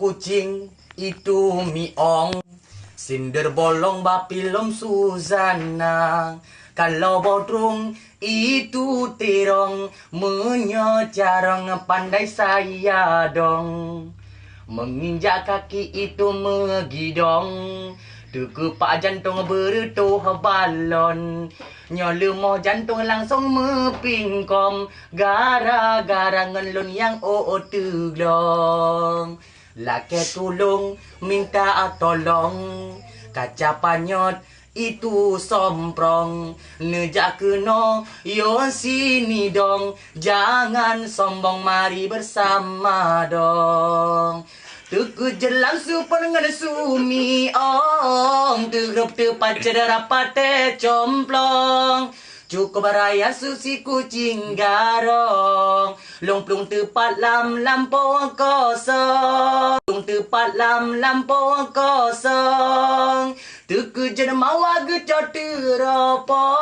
kucing itu miong, sinder bolong bapilom Suzana. Kalau bodrong itu terong, menyejarong pandai saya dong. Menginjak kaki itu megidong, terkepak jantung bertuh balon. Nyolemoh jantung langsung mepingkom, gara-gara ngelun yang teglong. Laki tulung minta tolong, kaca panyot itu somprong. Nejak kena yo sini dong, jangan sombong mari bersama dong. Terkejar langsung pengen sumi ong, tergerup tepat cedera pate complong. Cukup raya susi kucing garong, lomplung tepat lampau kosong, tepat lampau kosong. Terkejar mawa gecot teropong,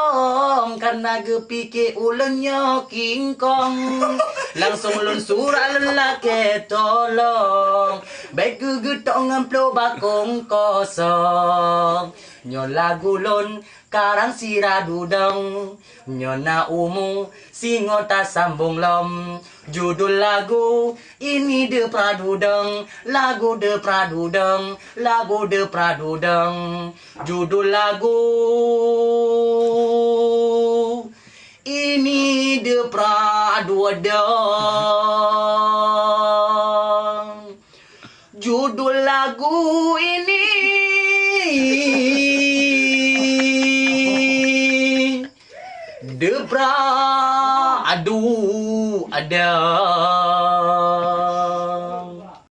karena gepikir ulunnya King Kong. Langsung lun surat lelaki tolong, baik gegetok ngamplo bakong kosong. Nyola gulon karang siradudang, nyona umu singota sambung lom. Judul lagu ini de pradudang, lagu de pradudang, lagu de pradudang. Judul lagu ini de pradudang. Judul lagu ini Debra, aduh, ada.